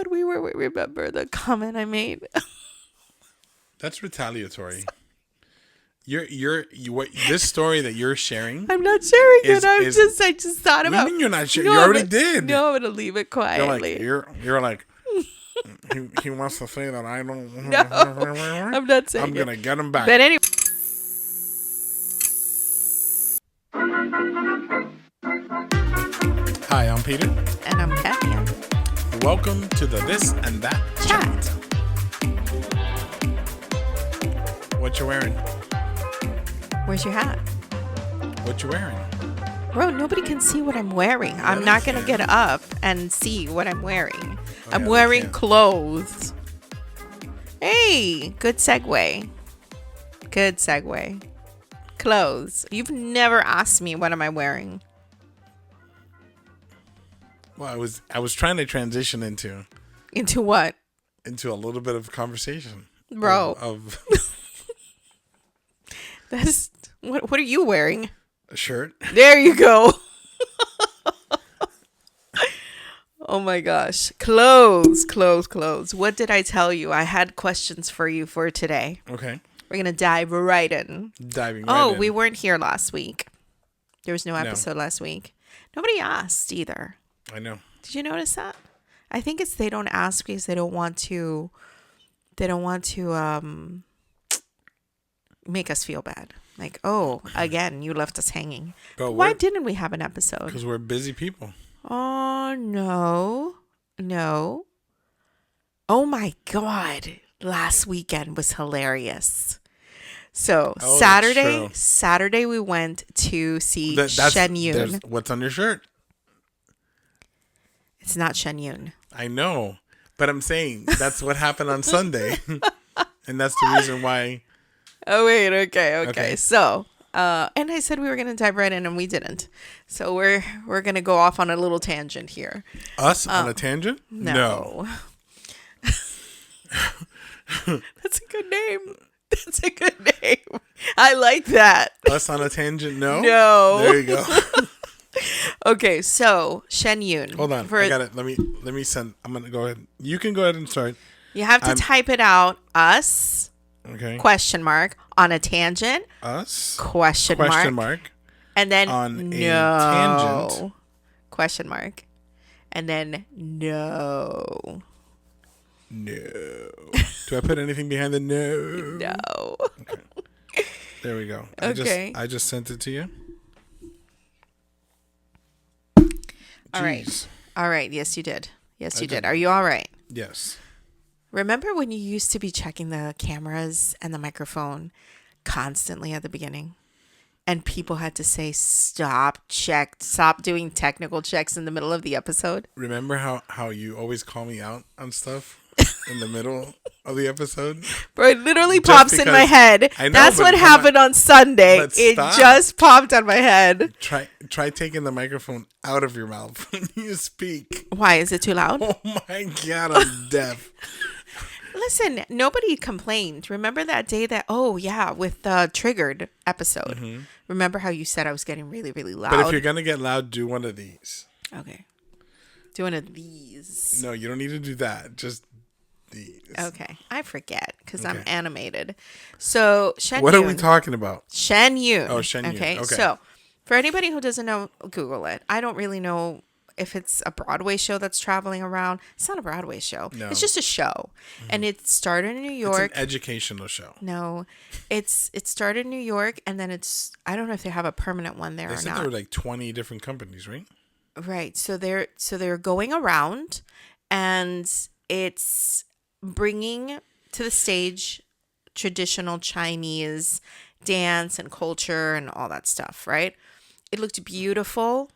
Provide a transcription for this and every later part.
when we were. Remember the comment I made? That's retaliatory. This story that you're sharing. I'm not sharing it. I just thought about. What do you mean you're not sharing? You already did. No, I'm gonna leave it quietly. You're like. He wants to say that I don't. No, I'm not saying. I'm gonna get him back. But anyway. Hi, I'm Peter. And I'm Kathy. Welcome to the This and That Chat. What you wearing? Where's your hat? What you wearing? Bro, nobody can see what I'm wearing. Yeah, I'm not going to get up and see what I'm wearing. I'm wearing clothes. Hey, good segue. Good segue. Clothes. You've never asked me what am I wearing. Well, I was trying to transition into what? Into a little bit of conversation, bro. Of That's what are you wearing? A shirt. There you go. Oh my gosh, clothes. What did I tell you? I had questions for you for today. Okay. We're gonna dive right in. We weren't here last week. There was no episode last week. Nobody asked either. I know. Did you notice that? I think it's they don't ask because they don't want to make us feel bad. Like, oh, again, you left us hanging. But why didn't we have an episode? Because we're busy people. Oh, no. Oh my God. Last weekend was hilarious. So Saturday we went to see Shen Yun. What's on your shirt? It's not Shen Yun. I know, but I'm saying that's what happened on Sunday, and that's the reason why. Oh wait, okay. So, and I said we were gonna dive right in, and we didn't. So we're gonna go off on a little tangent here. Us on a tangent? No. That's a good name. I like that. Us on a tangent? No. There you go. Okay, so Shen Yun. Hold on, I got it. Let me send. I'm gonna go ahead. You can go ahead and start. You have to type it out. Us. Okay. Question mark on a tangent. Us. Question mark. And then on a tangent. Question mark. And then no. Do I put anything behind the no? No. Okay. There we go. I just sent it to you. All right. Yes, you did. Are you all right? Yes. Remember when you used to be checking the cameras and the microphone constantly at the beginning? And people had to say, stop doing technical checks in the middle of the episode? Remember how you always call me out on stuff in the middle of the episode? Bro, it literally pops in my head. I know, that's what happened on Sunday. It just popped on my head. Try taking the microphone out of your mouth when you speak. Why? Is it too loud? Oh my God, I'm deaf. Listen, nobody complained. Remember that day with the Triggered episode. Mm-hmm. Remember how you said I was getting really, really loud? But if you're going to get loud, do one of these. Okay. Do one of these. No, you don't need to do that. Just these. Okay. I forget because I'm animated. So, Shen Yun. What are we talking about? Shen Yun. Oh, Shen Yun. Okay. So, for anybody who doesn't know, Google it. I don't really know if it's a Broadway show that's traveling around. It's not a Broadway show. No. It's just a show. Mm-hmm. And it started in New York. It's an educational show. No. It started in New York, and then I don't know if they have a permanent one there or not. They said there were like 20 different companies, right? Right. So they're going around, and it's bringing to the stage traditional Chinese dance and culture and all that stuff, right? It looked beautiful.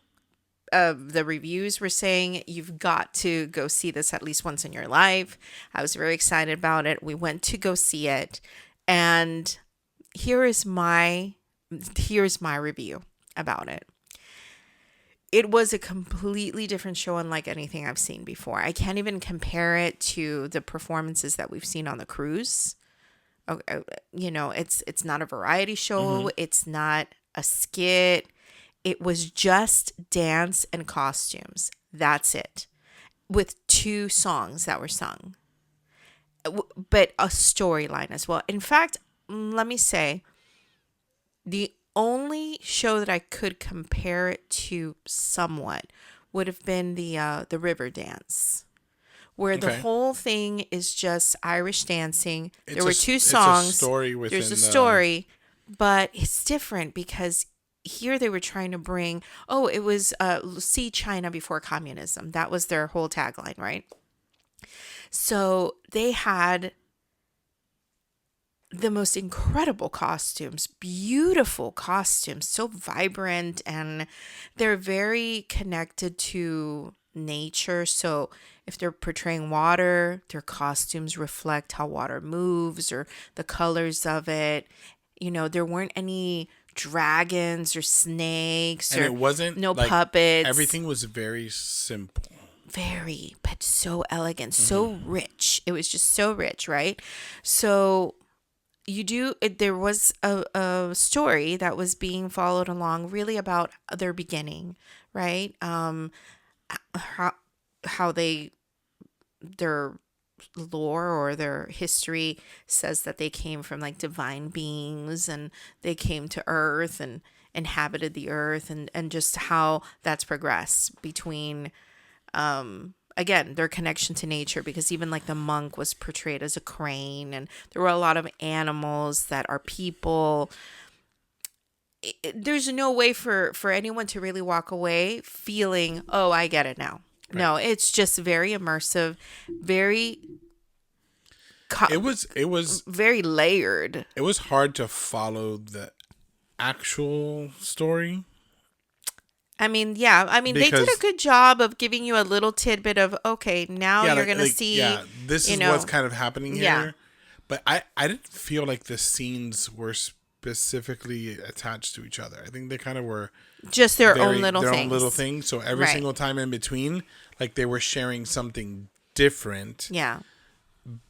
The reviews were saying you've got to go see this at least once in your life. I was very excited about it. We went to go see it, and here's my review about it. It was a completely different show, unlike anything I've seen before. I can't even compare it to the performances that we've seen on the cruise. It's not a variety show. Mm-hmm. It's not a skit. It was just dance and costumes. That's it. with two songs that were sung, but a storyline as well. In fact, let me say, the only show that I could compare it to somewhat would have been the River Dance, where the Okay. whole thing is just Irish dancing. It's There were two it's a songs. story There's within a the. story, but it's different because here they were trying to bring. Oh, it was see China before communism. That was their whole tagline, right? So they had the most incredible costumes, beautiful costumes, so vibrant, and they're very connected to nature. So if they're portraying water, their costumes reflect how water moves or the colors of it. You know, there weren't any dragons or snakes And or it wasn't no like puppets. everything was very simple. Very, but so elegant, so rich. It was just so rich, right? So there was a story that was being followed along really about their beginning, right? How how they their lore or their history says that they came from like divine beings and they came to earth and inhabited the earth, and just how that's progressed between again, their connection to nature, because even like the monk was portrayed as a crane, and there were a lot of animals that are people. There's no way for anyone to really walk away feeling, oh, I get it now. Right. No, it's just very immersive, very It was very layered. it was hard to follow the actual story I mean, yeah. I mean, they did because a good job of giving you a little tidbit of, okay, now yeah, you're going to see, this you is know, what's kind of happening here. yeah. But I didn't feel like the scenes were specifically attached to each other. I think they kind of were just their own little their things. own little thing. So every Right. single time in between, like they were sharing something different, Yeah.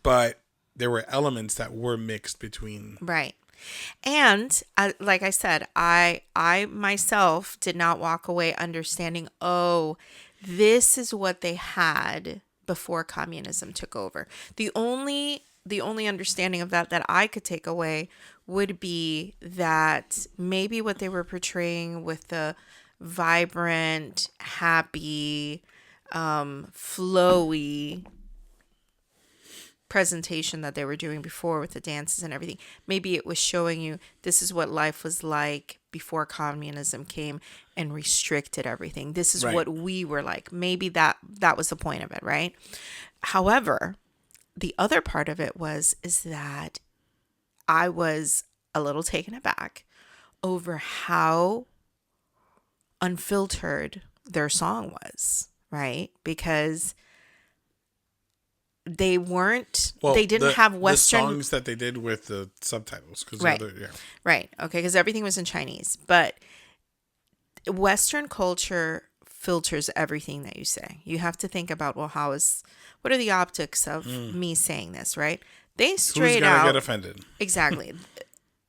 but there were elements that were mixed between. Right. And like I said, I myself did not walk away understanding, oh, this is what they had before communism took over. The only understanding of that I could take away would be that maybe what they were portraying with the vibrant, happy, flowy presentation that they were doing before with the dances and everything, maybe it was showing you this is what life was like before communism came and restricted everything. This is Right. what we were like. Maybe that was the point of it, right? However, the other part of it is that I was a little taken aback over how unfiltered their song was, right? Because they didn't have Western. The songs that they did with the subtitles. Cause Right. yeah. Right. Okay. Because everything was in Chinese. But Western culture filters everything that you say. You have to think about, well, what are the optics of me saying this, right? They Who's straight gonna out. get offended? Exactly.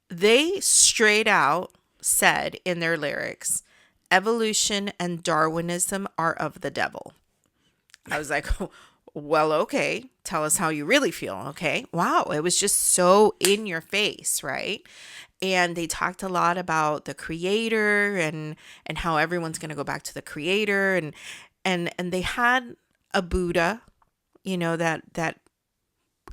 They straight out said in their lyrics, evolution and Darwinism are of the devil. I was like, well, okay, tell us how you really feel. Okay. Wow. It was just so in your face, right? And they talked a lot about the creator and how everyone's going to go back to the creator, and they had a Buddha, that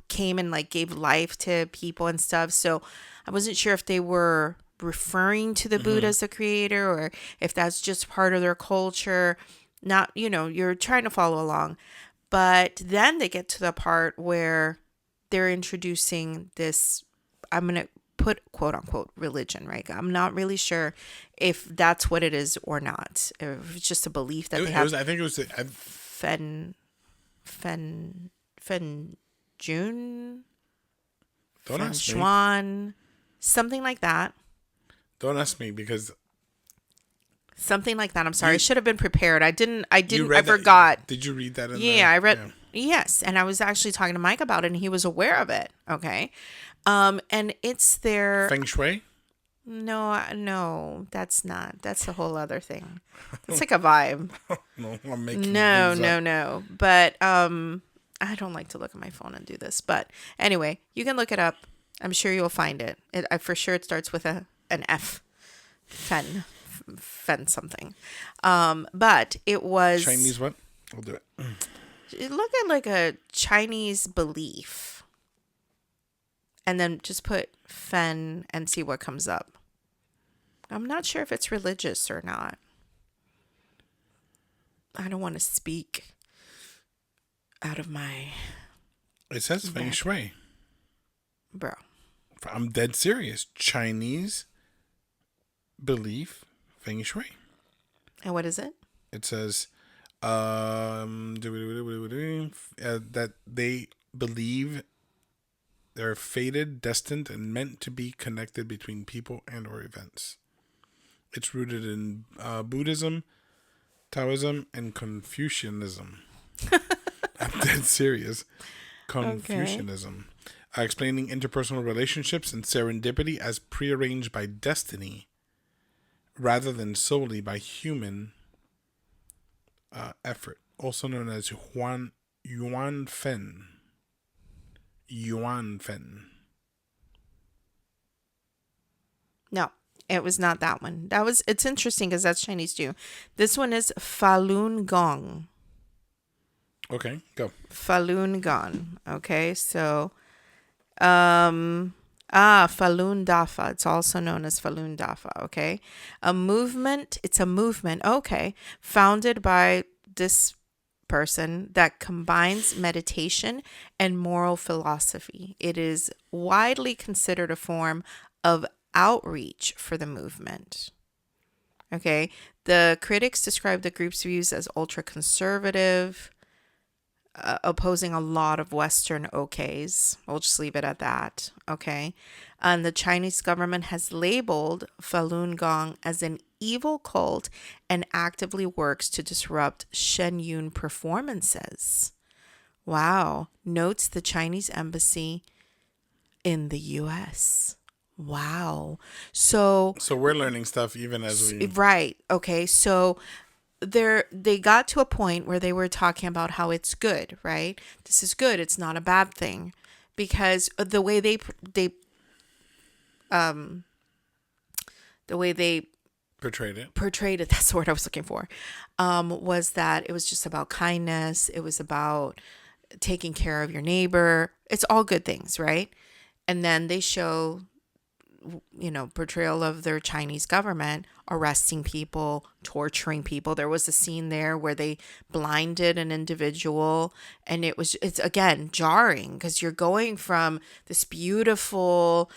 came and like gave life to people and stuff. So I wasn't sure if they were referring to the Buddha as the creator or if that's just part of their culture. Not, you're trying to follow along. But then they get to the part where they're introducing this, I'm going to put quote unquote religion, right? I'm not really sure if that's what it is or not. If it's just a belief that they have. I think it was June, don't ask me. Shuan, something like that. Don't ask me because Something like that. I'm sorry. I should have been prepared. I didn't. I read that- forgot. Did you read that? I read. Yeah. Yes, and I was actually talking to Mike about it, and he was aware of it. Okay, and it's their Feng Shui. No, that's not. That's a whole other thing. That's like a vibe. No, I'm making No, things up. no, no. But I don't like to look at my phone and do this. But anyway, you can look it up. I'm sure you'll find it. For sure it starts with an F. Fen something. But it was Chinese what? We'll do it. look at like a Chinese belief and then just put fen and see what comes up. I'm not sure if it's religious or not. I don't want to speak out of my It says feng neck. shui. Bro. I'm dead serious. Chinese belief feng shui. And what is it? It says that they believe they're fated, destined, and meant to be connected between people and or events. It's rooted in Buddhism, Taoism, and Confucianism. I'm dead serious. Confucianism. Explaining interpersonal relationships and serendipity as prearranged by destiny rather than solely by human effort. Also known as Yuan Fen. Yuan Fen. No, it was not that one. It's interesting because that's Chinese too. This one is Falun Gong. Okay, go. Falun Gong. Okay, so Falun Dafa. It's also known as Falun Dafa. Okay, it's a movement. Okay, founded by this person that combines meditation and moral philosophy. It is widely considered a form of outreach for the movement. Okay, the critics describe the group's views as ultra conservative, opposing a lot of Western okays. We'll just leave it at that. Okay. And the Chinese government has labeled Falun Gong as an evil cult and actively works to disrupt Shen Yun performances. Wow. Notes the Chinese embassy in the US. Wow. So we're learning stuff even as we. right. Okay. So they got to a point where they were talking about how it's good, right? This is good. It's not a bad thing, because the way they portrayed it, that's the word I was looking for, was that it was just about kindness. It was about taking care of your neighbor. It's all good things, right? And then they show, portrayal of their Chinese government arresting people, torturing people. There was a scene there where they blinded an individual, and it's again jarring because you're going from this beautiful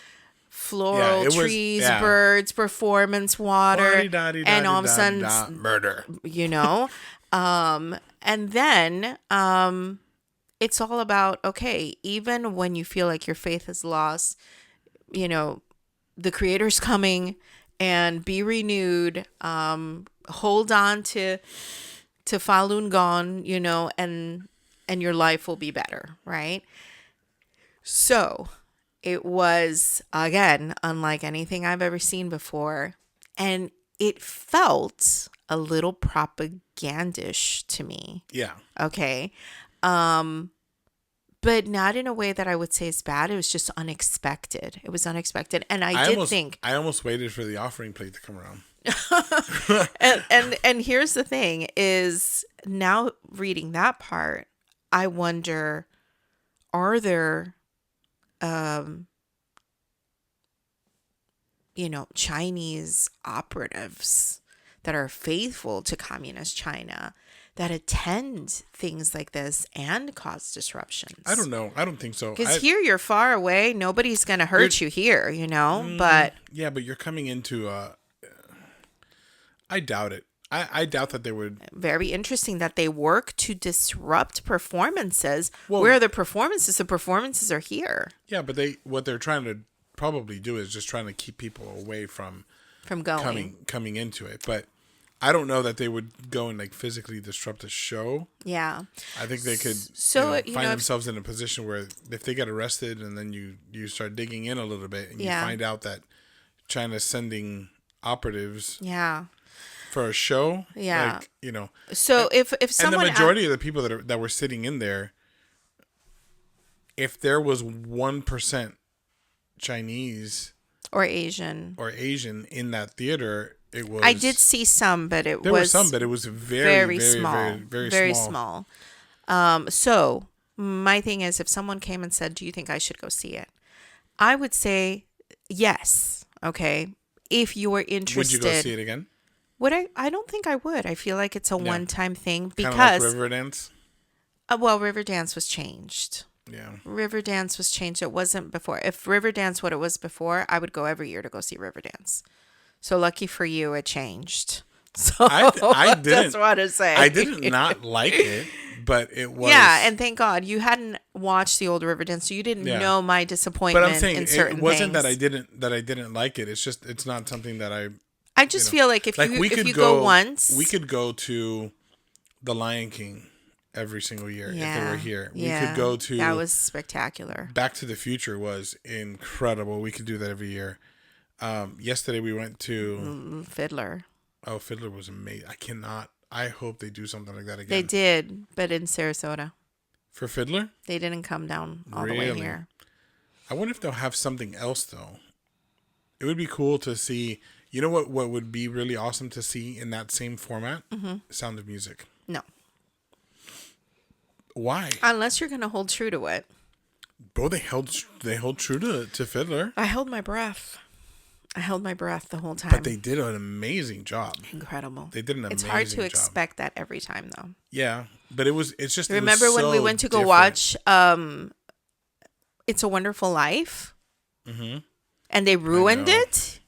floral trees, birds, performance, water, and all of a sudden murder. And then it's all about, okay, even when you feel like your faith is lost, the creator's coming, and be renewed. Hold on to Falun Gong, and your life will be better, right? So it was, again, unlike anything I've ever seen before, and it felt a little propagandish to me. Yeah. Okay. But not in a way that I would say is bad. It was just unexpected. It was unexpected. And I almost waited for the offering plate to come around. and here's the thing is, now reading that part, I wonder, are there Chinese operatives that are faithful to communist China that attend things like this and cause disruptions? I don't know. I don't think so. Because here you're far away. Nobody's going to hurt you here, but... Yeah, but you're coming into... I doubt it. I doubt that they would... Very interesting that they work to disrupt performances. Where are the performances are here. Yeah, but what they're trying to probably do is just trying to keep people away from going. Coming into it. But I don't know that they would go and physically disrupt a show. Yeah. I think they could find themselves in a position where if they get arrested and then you start digging in a little bit and you find out that China sending operatives Yeah. for a show. Yeah. Like, you know, So if and the someone majority of the people that were sitting in there, if there was 1% Chinese or Asian, or Asian in that theater, it was. I did see some, but it There were some, was but it was very, very very, small, very, very, very small. small. So my thing is, if someone came and said, "Do you think I should go see it?" I would say yes. Okay, if you were Would you go see interested. it again? Would I? I don't think I would. I feel like it's a one-time thing Kind of like because, Riverdance. well, Riverdance was changed. Yeah. Riverdance was changed. It wasn't before. If Riverdance what it was before, I would go every year to go see Riverdance. So lucky for you, it changed. So I didn't. that's what to say. I didn't not like it, but it was. Yeah, and thank God you hadn't watched the old Riverdance, so you didn't Yeah. know my disappointment But I'm saying in certain it wasn't things. that I didn't like it. It's just it's not something that I just feel like if you could go once, we could go to The Lion King every single year if they were here. We could go to that was spectacular. Back to the Future was incredible. We could do that every year. Yesterday we went to Fiddler. Oh, Fiddler was amazing. I hope they do something like that again. They did, but in Sarasota. For Fiddler? They didn't come down all the way here. I wonder if they'll have something else though. It would be cool to see. You know what would be really awesome to see in that same format? Mm-hmm. Sound of Music. No. Why? Unless you're going to hold true to it. Bro, they hold true to Fiddler. I held my breath. I held my breath the whole time. But they did an amazing job. Incredible. They did an amazing job. It's hard to expect that every time, though. Yeah, but it's just. Remember it was when we so went to go different. watch It's a Wonderful Life? Mm-hmm. And they ruined it?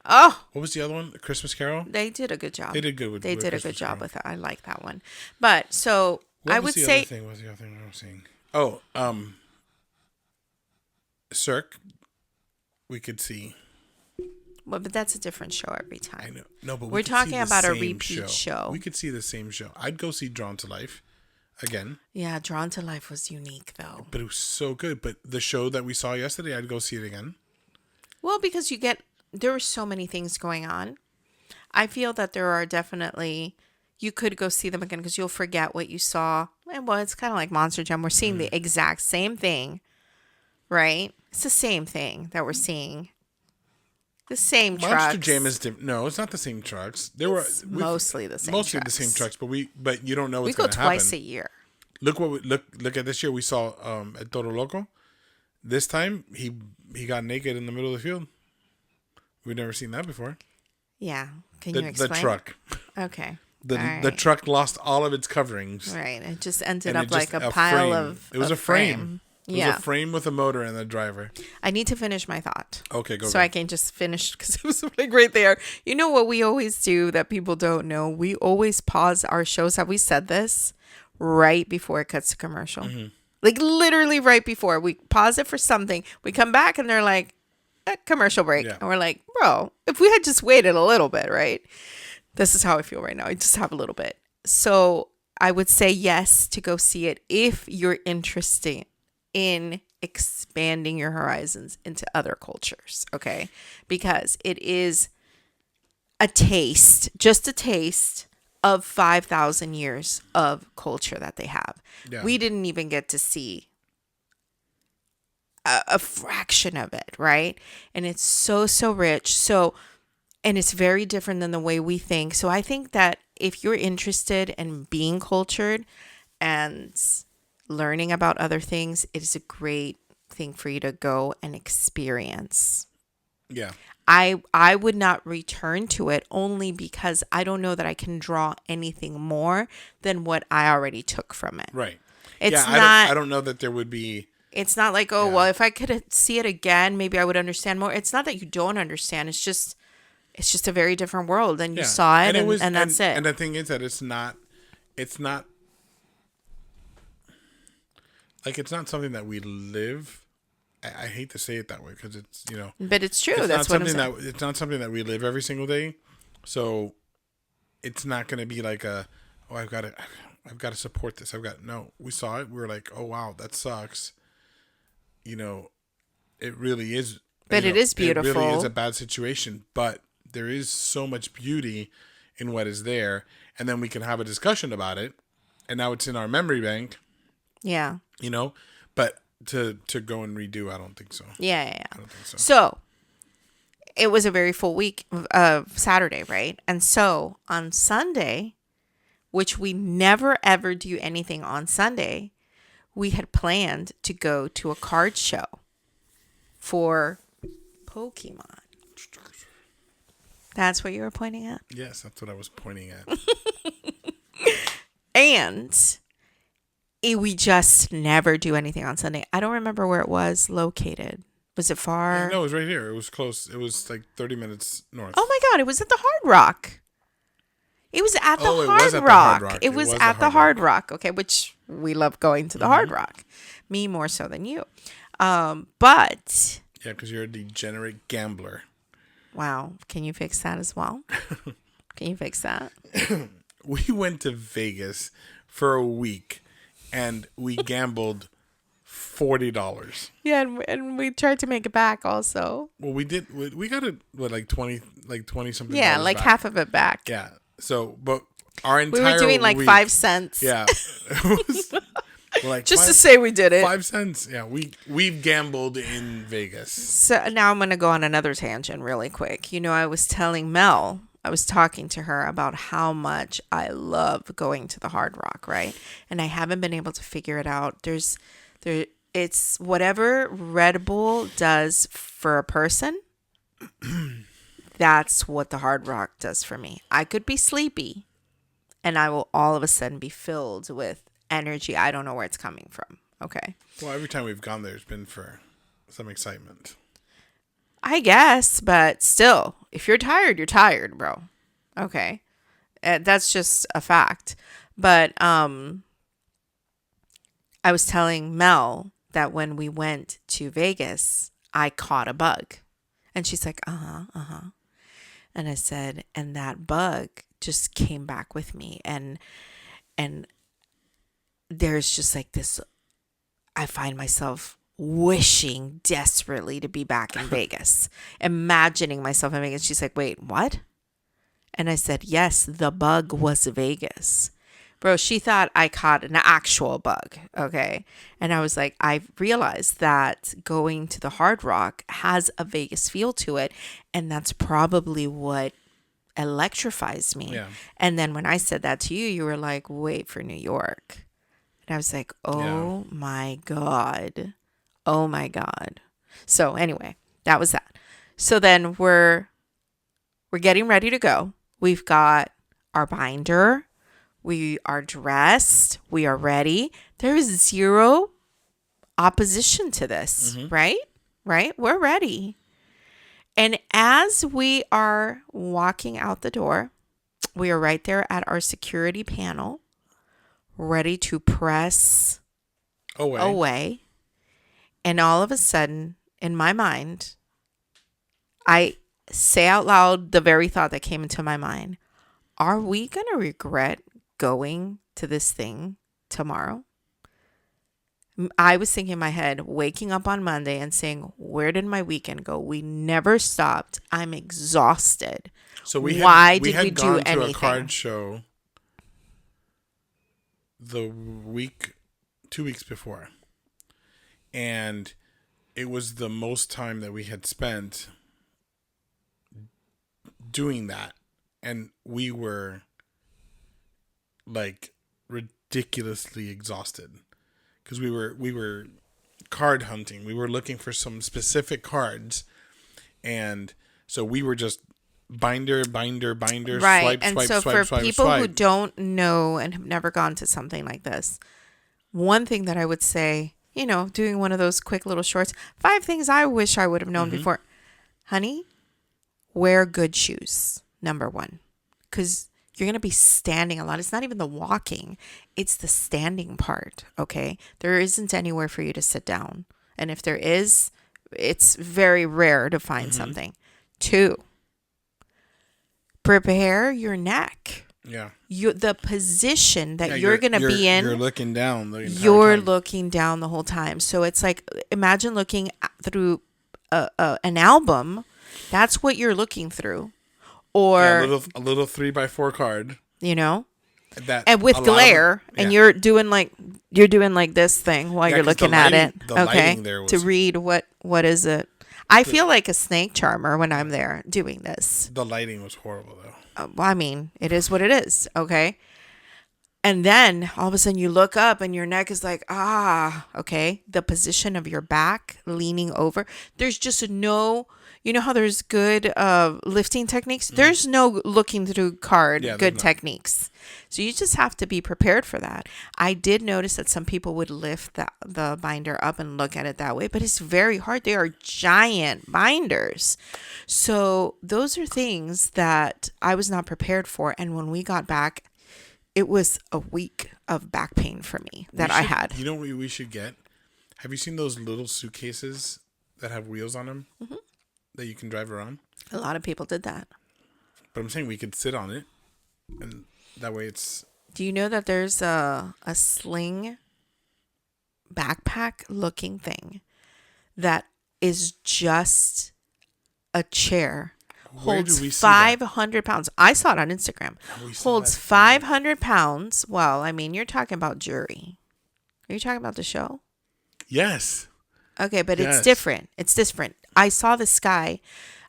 Oh. What was the other one? A Christmas Carol? They did a good job. They did good with They did a Christmas good job Carol. with it. I like that one. But, so, I would say... What was the other thing I was saying? Oh, Cirque, we could see. Well, but that's a different show every time. I know. No, but we're talking about a repeat show. We could see the same show. I'd go see Drawn to Life again. Yeah, Drawn to Life was unique, though. But it was so good. But the show that we saw yesterday, I'd go see it again. Well, because there were so many things going on. I feel that there are definitely, you could go see them again because you'll forget what you saw. And well, it's kind of like Monster Jam. We're seeing the exact same thing, right? It's the same thing that we're seeing. The same trucks. Monster Jam is different. No, it's not the same trucks. Mostly the same Mostly trucks. the same trucks, but you don't know what's We go going to happen. twice a year. Look look at this year. We saw at Toro Loco. This time he got naked in the middle of the field. We've never seen that before. Yeah. Can you explain? The truck. Okay. The truck lost all of its coverings. Right. It just ended And up it like just- a pile frame. of It was of a frame. It Yeah. was a frame with a motor and a driver. I need to finish my thought. Okay, go. So I can just finish because it was like right there. You know what we always do that people don't know? We always pause our shows. Have we said this? Right before it cuts to commercial. Mm-hmm. Like literally right before. We pause it for something. We come back and they're like, commercial break. Yeah. And we're like, bro, if we had just waited a little bit, right? This is how I feel right now. I just have a little bit. So I would say yes to go see it if you're interested in expanding your horizons into other cultures, okay? Because it is a taste, just a taste of 5,000 years of culture that they have. Yeah. We didn't even get to see a fraction of it, right? And it's so rich. So, and it's very different than the way we think. So I think that if you're interested in being cultured and learning about other things, it is a great thing for you to go and experience. Yeah. I would not return to it only because I don't know that I can draw anything more than what I already took from it. Right. It's yeah, not. I don't know that there would be. It's not like, oh, Yeah. well, if I could see it again, maybe I would understand more. It's not that you don't understand. It's just a very different world, and you saw it, and that's it. And the thing is that it's not like it's not something that we live. I hate to say it that way because it's But it's true. it's That's not what I'm something saying. that it's not something that we live every single day. So it's not going to be like I've got to support this. No. We saw it. We were like, oh wow, that sucks. It really is But it is It really is beautiful. a bad situation, but there is so much beauty in what is there, and then we can have a discussion about it, and now it's in our memory bank, Yeah. you know. But to go and redo, I don't think so. Yeah, yeah, I yeah. don't think so. So it was a very full week of Saturday, right? And so on Sunday, which we never ever do anything on Sunday, we had planned to go to a card show for Pokemon. That's what you were pointing at? Yes, that's what I was pointing at. And we just never do anything on Sunday. I don't remember where it was located. Was it far? No, it was right here. It was close. It was like 30 minutes north. Oh my God, it was at the Hard Rock. It was at the Oh, it Hard was at the Rock. Hard Rock. It was at the Hard Rock. Okay, which we love going to the Hard Rock. Me more so than you. But Yeah, because you're a degenerate gambler. wow, can you fix that as well? Can you fix that? We went to Vegas for a week, and we gambled $40. Yeah, and we tried to make it back also. Well, we did. We got it. What, like 20 something. Yeah, dollars like back. half of it back. Yeah. So, but our We entire were doing like week, 5 cents. Yeah. It was like Just to say we did it. 5 cents. Yeah, we've gambled in Vegas. So now I'm going to go on another tangent really quick. You know, I was telling Mel, I was talking to her about how much I love going to the Hard Rock, right? And I haven't been able to figure it out. It's whatever Red Bull does for a person, that's what the Hard Rock does for me. I could be sleepy and I will all of a sudden be filled with energy. I don't know where it's coming from. Okay. Well, every time we've gone there, it's been for some excitement. I guess, but still, if you're tired, bro. Okay. That's just a fact. But I was telling Mel that when we went to Vegas, I caught a bug. And she's like, uh-huh. And I said, and that bug just came back with me. And there's just like this, I find myself wishing desperately to be back in Vegas, imagining myself in Vegas. She's like, wait, what? And I said, yes, the bug was Vegas. Bro, she thought I caught an actual bug, okay? And I was like, I realized that going to the Hard Rock has a Vegas feel to it, and that's probably what electrifies me. Yeah. And then when I said that to you, you were like, wait for New York. And I was like, oh my God. Oh my God. So anyway, that was that. So then we're getting ready to go. We've got our binder. We are dressed. We are ready. There is zero opposition to this, right? Right? We're ready. And as we are walking out the door, we are right there at our security panel, ready to press away. And all of a sudden, in my mind, I say out loud the very thought that came into my mind. Are we going to regret going to this thing tomorrow? I was thinking in my head, waking up on Monday and saying, where did my weekend go? We never stopped. I'm exhausted. So we had do anything? to a card show the week, 2 weeks before. And it was the most time that we had spent doing that. And we were like ridiculously exhausted because we were card hunting. We were looking for some specific cards. And so we were just binder, right. swipe, and swipe, so swipe, for people swipe. who don't know and have never gone to something like this, one thing that I would say, you know, doing one of those quick little shorts, 5 things I wish I would have known before. Honey, wear good shoes, number 1. Because you're going to be standing a lot. It's not even the walking. It's the standing part, okay? There isn't anywhere for you to sit down. And if there is, it's very rare to find something. 2, prepare your neck. Yeah. The position that you're going to be in. You're looking down the entire You're time. looking down the whole time. So it's like, imagine looking through an album, that's what you're looking through. Yeah, Or, a little 3x4 card you know, that and a with lot of them, glare, yeah. and you're doing like this thing while Yeah, you're 'cause the looking at lighting- it, the okay, lighting there to was- read what is it. I feel like a snake charmer when I'm there doing this. The lighting was horrible though. Well, I mean, it is what it is, okay? And then all of a sudden you look up and your neck is like, okay. The position of your back leaning over. There's just no, you know how there's good lifting techniques? There's no looking through card Yeah, good there's not. techniques. So you just have to be prepared for that. I did notice that some people would lift the binder up and look at it that way, but it's very hard. They are giant binders. So those are things that I was not prepared for. And when we got back, it was a week of back pain for me that I had. You know what we should get? Have you seen those little suitcases that have wheels on them that you can drive around? A lot of people did that. But I'm saying we could sit on it, and that way it's. Do you know that there's a sling backpack looking thing that is just a chair? Where Holds do we see that? 500 pounds. I saw it on Instagram. We saw Holds that. 500 pounds. Well, I mean, you're talking about jewelry. Are you talking about the show? Yes. Okay, but Yes. it's different. It's different. I saw this guy.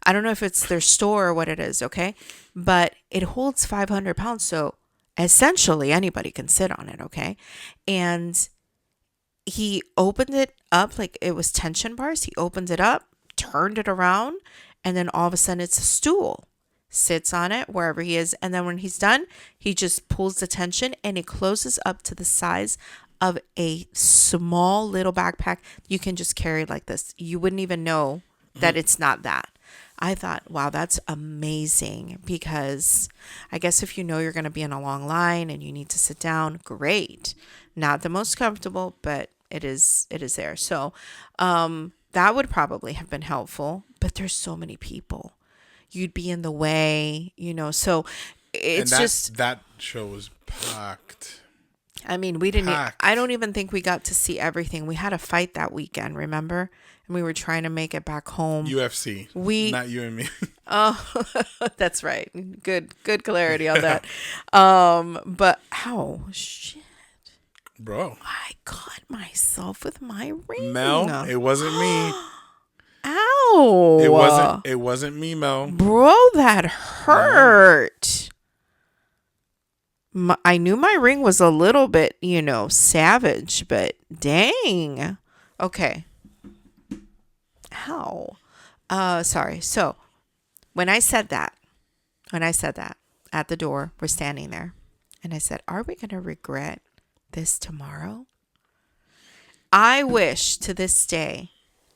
I don't know if it's their store or what it is, okay? But it holds 500 pounds. So essentially anybody can sit on it, okay? And he opened it up like it was tension bars. He opened it up, turned it around, and then all of a sudden it's a stool. Sits on it wherever he is. And then when he's done, he just pulls the tension and it closes up to the size of a small little backpack you can just carry like this. You wouldn't even know that it's not that. I thought, wow, that's amazing, because I guess if you know you're going to be in a long line and you need to sit down, great. Not the most comfortable, but it is there. So that would probably have been helpful, but there's so many people. You'd be in the way, so it's just. That show was packed. I mean, we didn't. Packed. I don't even think we got to see everything. We had a fight that weekend, remember? And we were trying to make it back home. UFC. Not you and me. Oh, that's right. Good clarity on that. But shit, Bro. I caught myself with my ring. Mel, it wasn't me. Ow! It wasn't me, Mel. Bro, that hurt. I knew my ring was a little bit, savage, but dang. Okay. Ow. Sorry. So when I said that at the door, we're standing there, and I said, are we going to regret this tomorrow? I wish to this day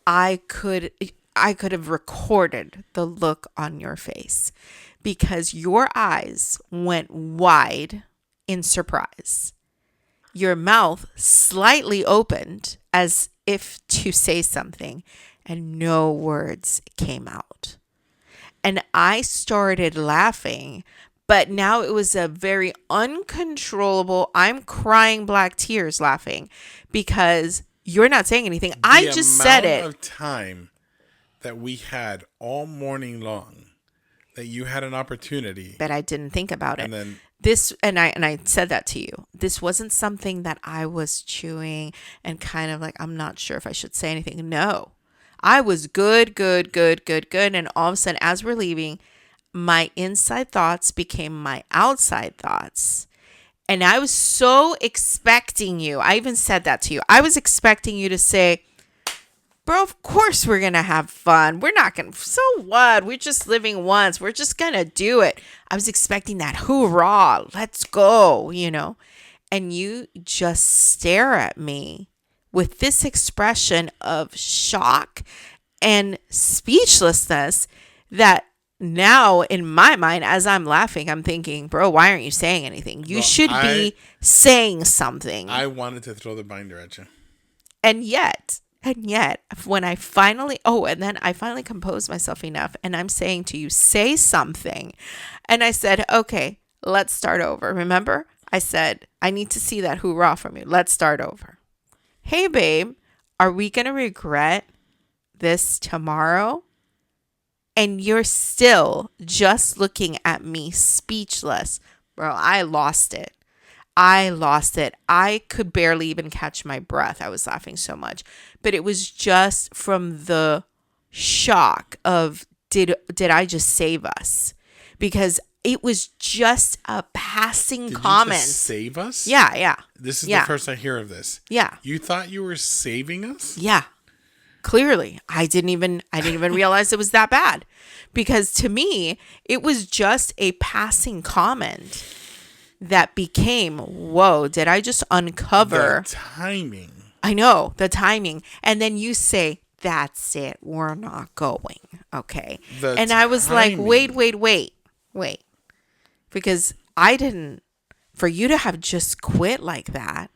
I could have recorded the look on your face, because your eyes went wide in surprise. Your mouth slightly opened as if to say something, and no words came out. And I started laughing, but now it was a very uncontrollable, I'm crying black tears laughing, because you're not saying anything. I just said it. The amount of time that we had all morning long, that you had an opportunity. But I didn't think about it. And then I said that to you. This wasn't something that I was chewing and kind of like, I'm not sure if I should say anything. No. I was good. And all of a sudden, as we're leaving, my inside thoughts became my outside thoughts. And I was so expecting you. I even said that to you. I was expecting you to say, bro, of course we're going to have fun. We're not going to, so what? We're just living once. We're just going to do it. I was expecting that hoorah, let's go, And you just stare at me with this expression of shock and speechlessness that now in my mind, as I'm laughing, I'm thinking, bro, why aren't you saying anything? You should be saying something. I wanted to throw the binder at you. And yet, when I finally composed myself enough, and I'm saying to you, say something. And I said, okay, let's start over. Remember? I said, I need to see that hoorah from you. Let's start over. Hey, babe, are we going to regret this tomorrow, and you're still just looking at me speechless. Bro, I lost it. I could barely even catch my breath. I was laughing so much. But it was just from the shock of did I just save us? Because it was just a passing Did comment. you just save us? Yeah. This is Yeah. the first I hear of this. Yeah. You thought you were saving us? Yeah. Clearly, I didn't even realize it was that bad, because to me, it was just a passing comment that became, whoa, did I just uncover The timing. I know, the timing. And then you say, that's it. We're not going. Okay. And I was like, wait. Because for you to have just quit like that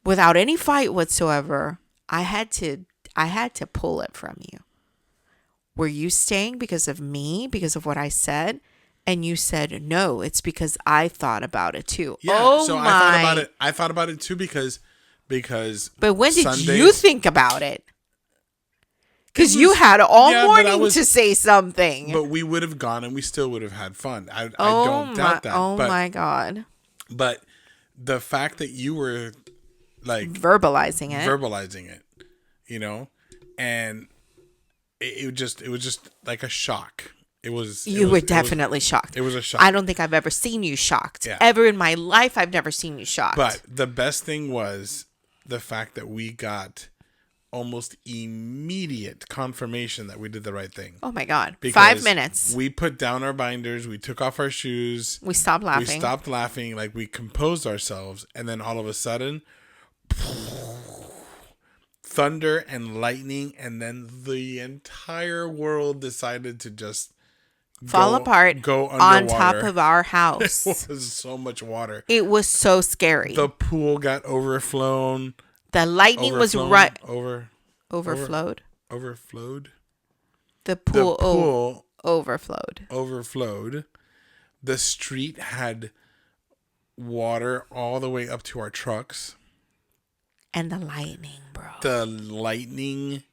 without any fight whatsoever, I had to pull it from you. Were you staying because of me, because of what I said? And you said, no, it's because I thought about it too. Yeah, oh so my. I thought about it too because But when did Sundays, you think about it? Because you had all morning to say something. But we would have gone and we still would have had fun. I don't doubt that. Oh my God. But the fact that you were like verbalizing it, you know, and it was just like a shock. You were definitely shocked. It was a shock. I don't think I've ever seen you shocked. Yeah. Ever in my life, I've never seen you shocked. But the best thing was the fact that we got almost immediate confirmation that we did the right thing. Oh my God. Because 5 minutes. We put down our binders. We took off our shoes. We stopped laughing. Like we composed ourselves. And then all of a sudden, thunder and lightning. And then the entire world decided to just fall apart, go underwater. On top of our house. It was so much water. It was so scary. The pool got overflown. The lightning was right. Overflowed. The pool overflowed. The street had water all the way up to our trucks. And the lightning, bro. The lightning.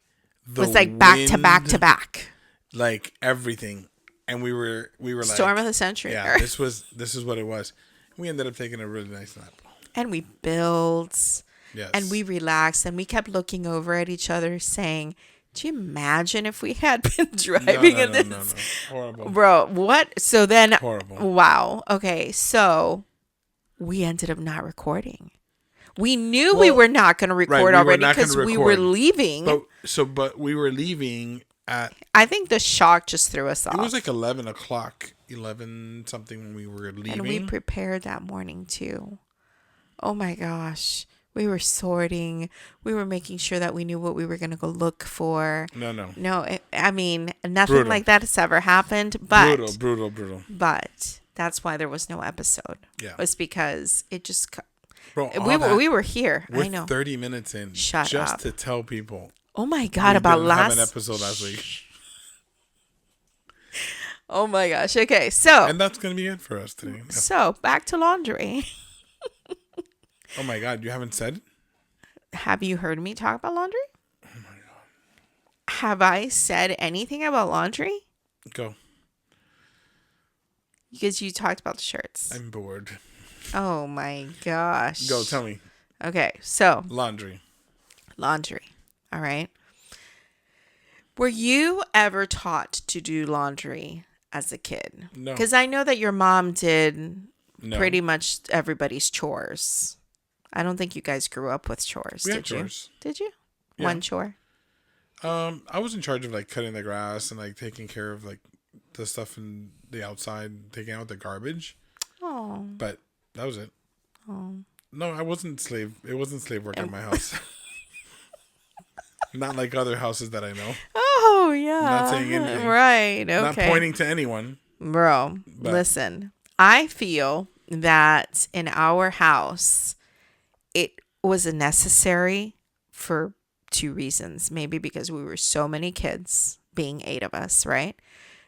Was like back to back to back. Like everything. And we were like Storm of the century. Yeah, this is what it was. We ended up taking a really nice nap. And we built. Yes. And we relaxed, and we kept looking over at each other saying, do you imagine if we had been driving in this? No. Horrible. Bro, what? So then, horrible. Wow. Okay, so we ended up not recording. We knew we were not going to record already because we were leaving. But we were leaving at... I think the shock just threw us off. It was like 11 o'clock, 11 something when we were leaving. And we prepared that morning too. Oh my gosh. We were sorting. We were making sure that we knew what we were going to go look for. No. I mean, nothing like that has ever happened. But Brutal. But that's why there was no episode. Yeah. It was because it just... Bro, we were here. We're I know. 30 minutes in. Shut just up. To tell people. Oh my God, about last... have an episode last week. Oh my gosh. Okay, so... And that's going to be it for us today. Yeah. So, back to laundry. Oh my God, you haven't said? Have you heard me talk about laundry? Oh my God. Have I said anything about laundry? Go. Because you talked about the shirts. I'm bored. Oh my gosh. Go, tell me. Okay, so. Laundry. All right. Were you ever taught to do laundry as a kid? No. Because I know that your mom did pretty much everybody's chores. I don't think you guys grew up with chores. We had chores. Did you? Yeah. One chore? I was in charge of like cutting the grass and like taking care of like the stuff in the outside, taking out the garbage. Oh. But that was it. Oh. No, I wasn't slave. It wasn't slave work at my house. Not like other houses that I know. Oh, yeah. Not saying anything. Right. Okay. Not pointing to anyone. Bro, listen. I feel that in our house, it was necessary for two reasons. Maybe because we were so many kids, being 8 of us, right?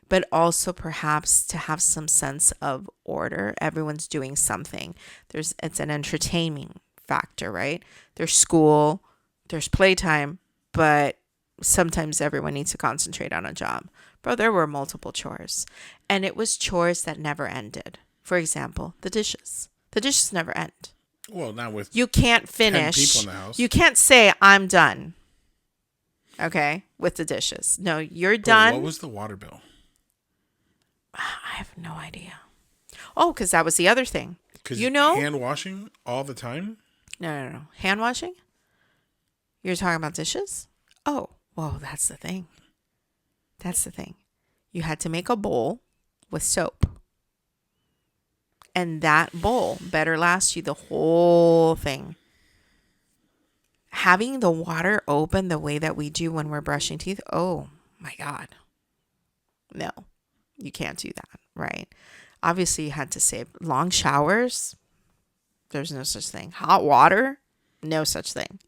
But also perhaps to have some sense of order. Everyone's doing something. It's an entertaining factor, right? There's school, there's playtime, but sometimes everyone needs to concentrate on a job. Bro, there were multiple chores. And it was chores that never ended. For example, the dishes. The dishes never end. Well, not with You can't 10 people finish. in the house. You can't say, I'm done. Okay? With the dishes. No, you're Bro, done. what was the water bill? I have no idea. Oh, because that was the other thing. Because You know? hand washing all the time? No. Hand washing? You're talking about dishes? Oh, well, that's the thing. That's the thing. You had to make a bowl with soap. And that bowl better last you the whole thing. Having the water open the way that we do when we're brushing teeth, oh my God. No, you can't do that, right? Obviously, you had to save long showers. There's no such thing. Hot water, no such thing.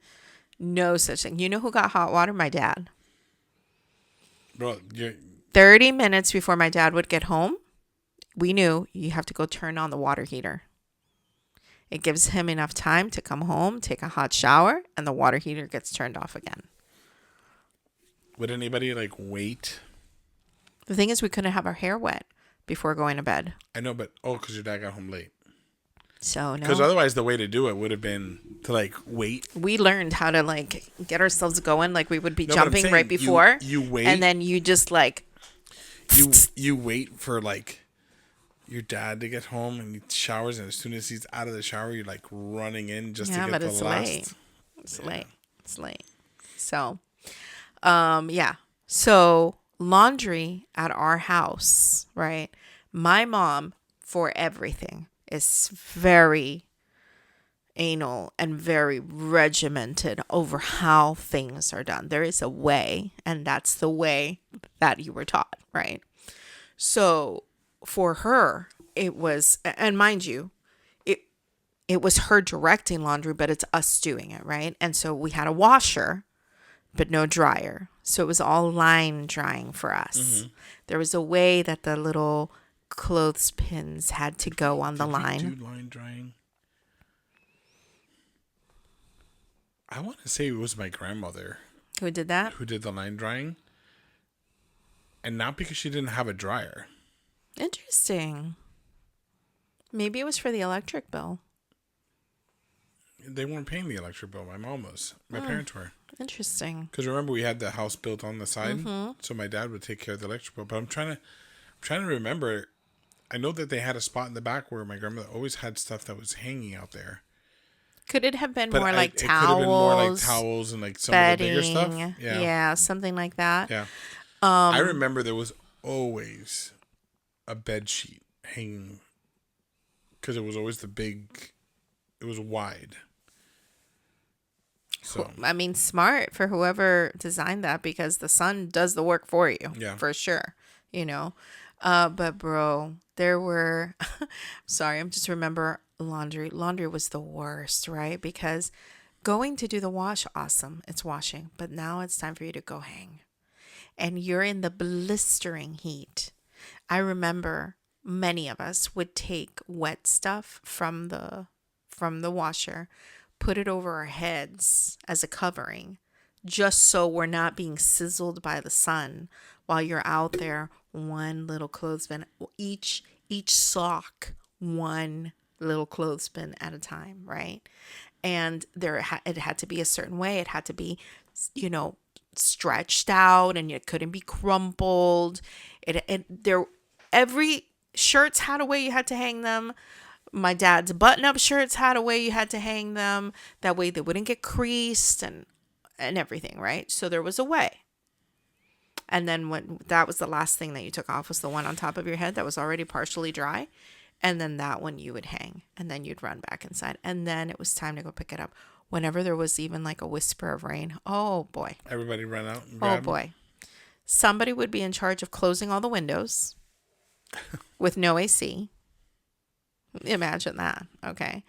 No such thing. You know who got hot water? My dad. Bro, 30 minutes before my dad would get home, we knew you have to go turn on the water heater. It gives him enough time to come home, take a hot shower, and the water heater gets turned off again. would anybody like wait? The thing is, we couldn't have our hair wet before going to bed. I know, but because your dad got home late. So, Because no. otherwise, the way to do it would have been to like wait. We learned how to like get ourselves going, like we would be No, but I'm jumping saying right before. you wait, And then you just like, you wait for like your dad to get home and he showers, and as soon as he's out of the shower, you're like running in just yeah, to but get the it's last. late. It's late. It's late. So, yeah. So laundry at our house, right? My mom, for everything, is very anal and very regimented over how things are done. There is a way, and that's the way that you were taught, right? So for her, it was, and mind you, it was her directing laundry, but it's us doing it, right? And so we had a washer, but no dryer. So it was all line drying for us. There was a way that the little clothespins had to go on the Did line. you do line drying? I want to say it was my grandmother Who did that? who did the line drying, and not because she didn't have a dryer. Interesting. Maybe it was for the electric bill. They weren't paying the electric bill. My mom was. My parents were. Interesting. Because remember, we had the house built on the side, so my dad would take care of the electric bill. But I'm trying to remember. I know that they had a spot in the back where my grandmother always had stuff that was hanging out there. Could it have been But more like it could have been more like towels, towels and like some bedding? of the bigger stuff. Yeah, something like that. Yeah. I remember there was always a bed sheet hanging because it was always it was wide. So I mean, smart for whoever designed that, because the sun does the work for you. Yeah. For sure. You know, but bro, there were, sorry, I'm just remember laundry. Laundry was the worst, right? Because going to do the wash, awesome. It's washing. But now it's time for you to go hang. And you're in the blistering heat. I remember many of us would take wet stuff from the washer, put it over our heads as a covering, just so we're not being sizzled by the sun while you're out there. One little clothespin, each sock, one little clothespin at a time, right? And it had to be a certain way. It had to be, stretched out, and it couldn't be crumpled. Every shirts had a way you had to hang them. My dad's button-up shirts had a way you had to hang them. That way they wouldn't get creased and everything, right? So there was a way. And then when that was the last thing that you took off, was the one on top of your head that was already partially dry. And then that one you would hang, and then you'd run back inside. And then it was time to go pick it up. Whenever there was even like a whisper of rain, oh boy. everybody ran out and Oh grabbed. boy. Somebody would be in charge of closing all the windows with no AC. Imagine that. Okay.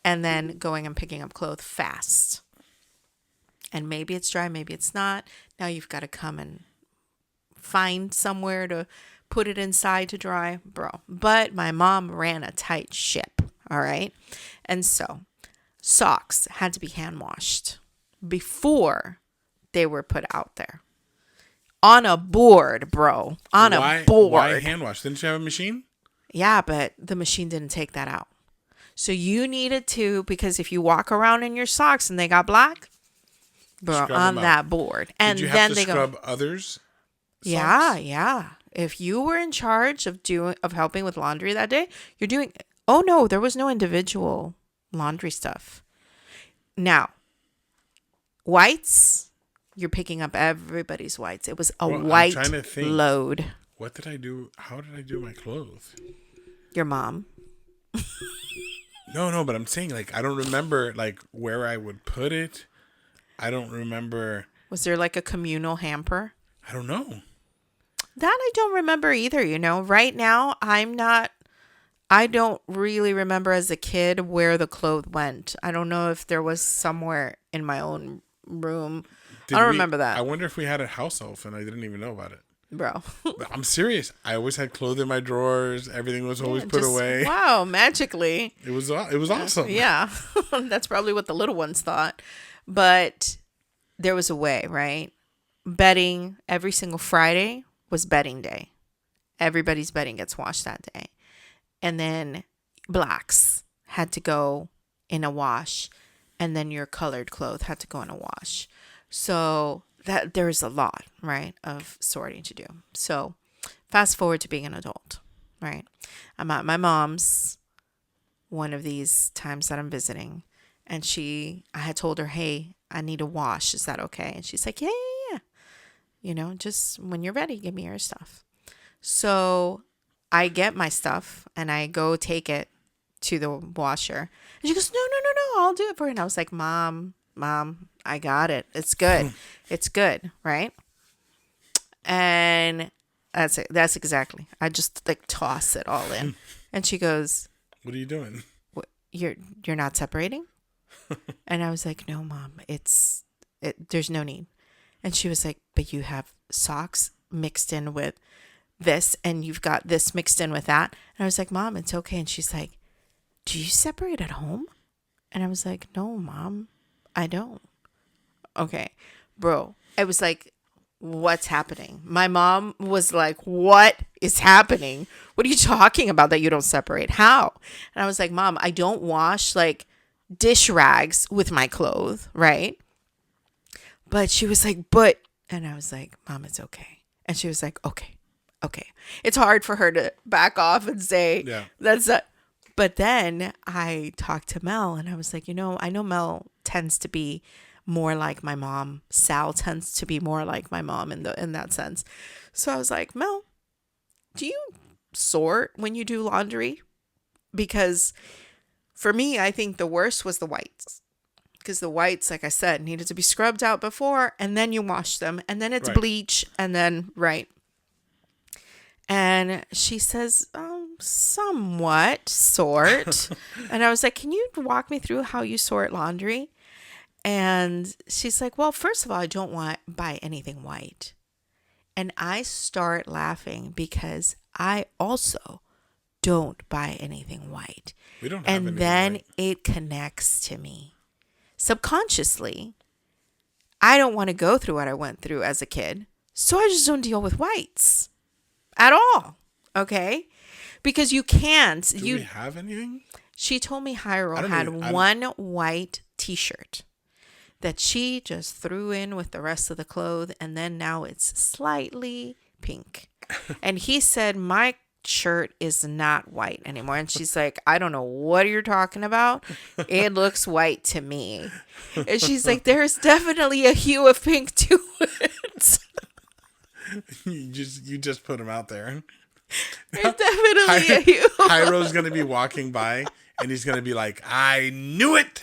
And then going and picking up clothes fast. And maybe it's dry, maybe it's not. Now you've got to come and find somewhere to put it inside to dry, bro. But my mom ran a tight ship. All right. And so socks had to be hand washed before they were put out there on a board, bro. On a Why board. hand wash? Didn't you have a machine? Yeah, but the machine didn't take that out. So you needed to, because if you walk around in your socks and they got black, bro, Scrub on them out. that board. And Did you have then to they scrub go, others' yeah, socks? yeah. If you were in charge of helping with laundry that day, you're doing, oh no, there was no individual laundry stuff. Now, whites, you're picking up everybody's whites. It was a Well, I'm white trying to think. load. What did I do? How did I do my clothes? Your mom. No, but I'm saying like I don't remember like where I would put it. I don't remember. Was there like a communal hamper? I don't know. That I don't remember either, you know. Right now, I don't really remember as a kid where the clothes went. I don't know if there was somewhere in my own room. I don't remember that. I wonder if we had a house elf and I didn't even know about it. Bro. But I'm serious. I always had clothes in my drawers. Everything was always put away. Wow, magically. It was awesome. Yeah. That's probably what the little ones thought. But there was a way, right? Bedding every single Friday was bedding day. Everybody's bedding gets washed that day. And then blacks had to go in a wash, and then your colored clothes had to go in a wash. So that there's a lot, right, of sorting to do. So fast forward to being an adult, right? I'm at my mom's one of these times that I'm visiting, and I had told her, hey, I need a wash. Is that okay? And she's like, yeah. You know, just when you're ready, give me your stuff. So I get my stuff and I go take it to the washer. And she goes, no, I'll do it for you. And I was like, Mom, I got it. It's good. It's good. Right. And that's it. That's exactly. I just like toss it all in. And she goes, what are you doing? You're not separating? And I was like, no, Mom, there's no need. And she was like, but you have socks mixed in with this, and you've got this mixed in with that. And I was like, Mom, it's okay. And she's like, do you separate at home? And I was like, no, Mom, I don't. Okay, bro. It was like, what's happening? My mom was like, what is happening? What are you talking about that you don't separate? How? And I was like, Mom, I don't wash like dish rags with my clothes, right? But she was like, and I was like, Mom, it's okay. And she was like, okay. It's hard for her to back off and say, yeah, that's not. But then I talked to Mel and I was like, I know Mel tends to be more like my mom. Sal tends to be more like my mom in that sense. So I was like, Mel, do you sort when you do laundry? Because for me, I think the worst was the whites. Because the whites, like I said, needed to be scrubbed out before, and then you wash them, and then it's right. bleach, and then, right. And she says, somewhat sort. And I was like, can you walk me through how you sort laundry? And she's like, well, first of all, I don't buy anything white. And I start laughing because I also don't buy anything white. We don't have and then white. It connects to me. Subconsciously, I don't want to go through what I went through as a kid. So I just don't deal with whites at all. Okay? Because you can't. Do we have anything? She told me Hyro had one white t-shirt that she just threw in with the rest of the clothes, and then now it's slightly pink. And he said, my shirt is not white anymore. And she's like, I don't know what you're talking about. It looks white to me. And she's like, there's definitely a hue of pink to it. You just put them out there. There's definitely a hue. Hyro's gonna be walking by and he's gonna be like, I knew it.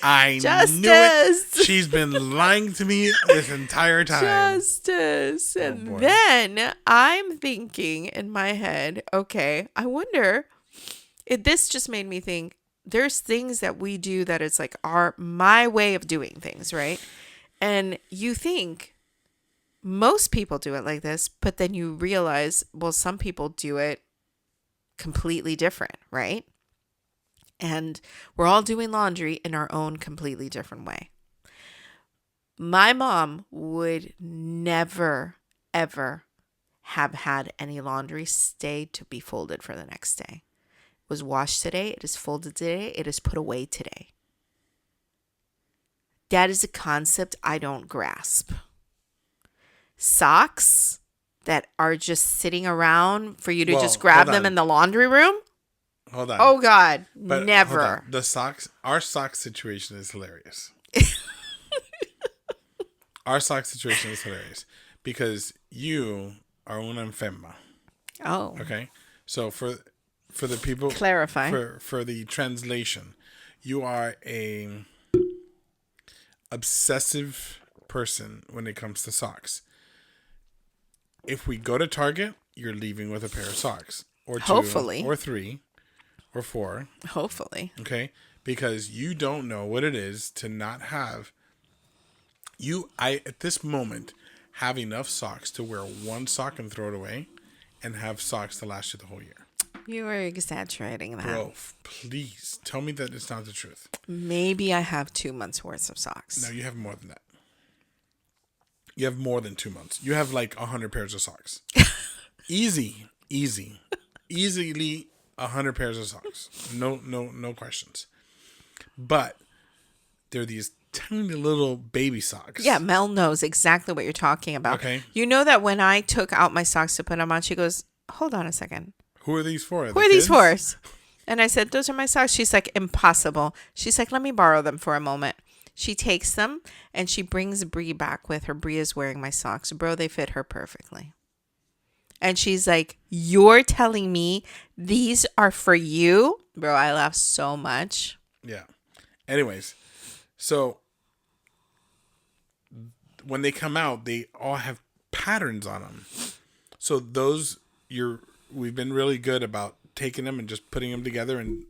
I knew it. She's been lying to me this entire time. Justice. And then I'm thinking in my head, okay, I wonder if this just made me think there's things that we do that it's like my way of doing things, right? And you think most people do it like this, but then you realize, well, some people do it completely different, right? And we're all doing laundry in our own completely different way. My mom would never, ever have had any laundry stay to be folded for the next day. It was washed today. It is folded today. It is put away today. That is a concept I don't grasp. Socks that are just sitting around for you to Well, just grab hold them on. in the laundry room? Hold on. Oh, God. But hold Never. on. The socks, our sock situation is hilarious. Our sock situation is hilarious because you are una enferma. Oh. Okay, so for the people, Clarify. for the translation, you are a obsessive person when it comes to socks. If we go to Target, you're leaving with a pair of socks, or two, Hopefully. or three, or four. Hopefully. Okay, because you don't know what it is to not have. I at this moment have enough socks to wear one sock and throw it away, and have socks to last you the whole year. You are exaggerating that. Bro, please tell me that it's not the truth. Maybe I have 2 months worth of socks. No, you have more than that. You have more than 2 months. You have like 100 pairs of socks. Easily 100 pairs of socks. No questions. But they're these tiny little baby socks. Yeah, Mel knows exactly what you're talking about. Okay. You know that when I took out my socks to put them on, she goes, hold on a second. Who are these for? Who are these for? And I said, those are my socks. She's like, impossible. She's like, let me borrow them for a moment. She takes them and she brings Bree back with her. Bree is wearing my socks. Bro, they fit her perfectly. And she's like, you're telling me these are for you? Bro, I laughed so much. Yeah. Anyways, so when they come out, they all have patterns on them. So those we've been really good about taking them and just putting them together, and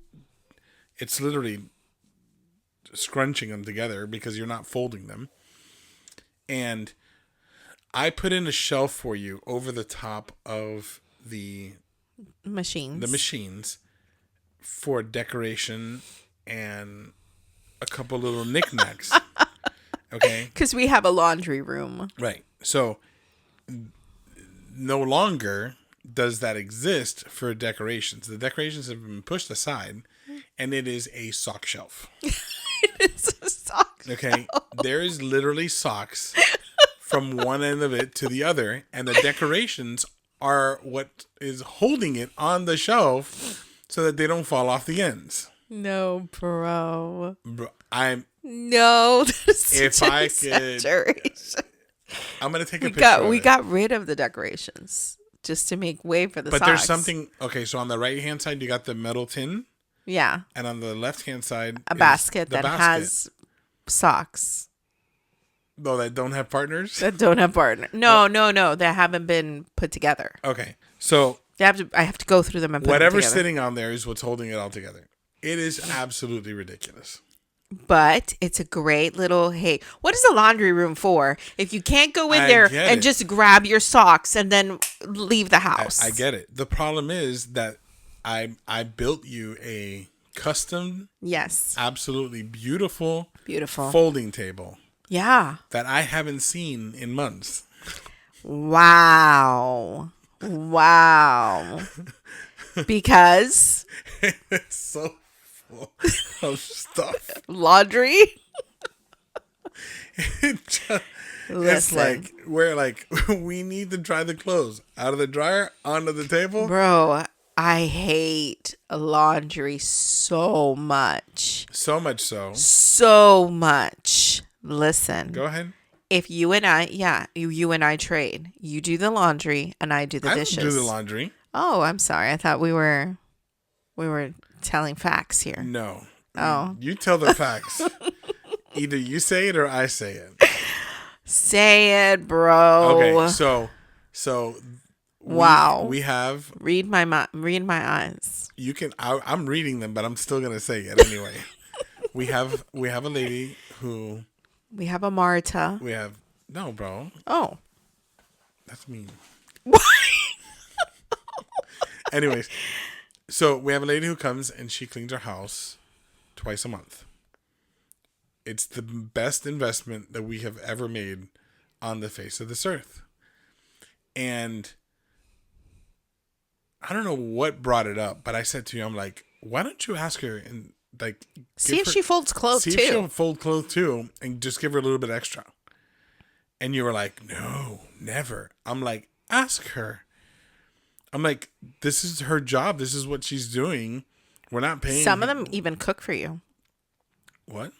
it's literally scrunching them together because you're not folding them. And I put in a shelf for you over the top of the machines for decoration and a couple little knickknacks. Okay? Because we have a laundry room. Right. So no longer does that exist for decorations. The decorations have been pushed aside, and it is a sock shelf. It's a sock Okay? shelf. There is literally socks from one end of it to the other, and the decorations are what is holding it on the shelf so that they don't fall off the ends. No, bro. No, that's if such I an could, exaggeration. I'm gonna take a picture. We got rid of the decorations just to make way for the but socks. there's something. Okay, so on the right hand side, you got the metal tin. Yeah. And on the left hand side, A basket that has socks. Oh, that don't have partners? That don't have partner. No. That haven't been put together. Okay. So I have to go through them and put whatever's them together. sitting on there is what's holding it all together. It is absolutely ridiculous. But it's a great little, hey, what is a laundry room for? If you can't go in there and just grab your socks and then leave the house. I get it. The problem is that I built you a custom, yes, absolutely beautiful folding table. Yeah. That I haven't seen in months. Wow. Because it's so full of stuff. Laundry. It's like we need to dry the clothes out of the dryer onto the table. Bro, I hate laundry so much. So much so. So much. Listen. Go ahead. If you and I trade. You do the laundry and I do the dishes. I don't do the laundry. Oh, I'm sorry. I thought we were telling facts here. No. Oh. You tell the facts. Either you say it or I say it. Say it, bro. Okay, so wow. We have read my eyes. You can I'm reading them, but I'm still going to say it anyway. we have a lady who we have a Marta. We have no, bro. Oh. That's mean. Anyways, so we have a lady who comes and she cleans her house twice a month. It's the best investment that we have ever made on the face of this earth. And I don't know what brought it up, but I said to you, I'm like, why don't you ask her and like See if she folds clothes see too. if she'll fold clothes too, and just give her a little bit extra. And you were like, no, never. I'm like, ask her. I'm like, this is her job. This is what she's doing. We're not paying. Some of them even cook for you. What?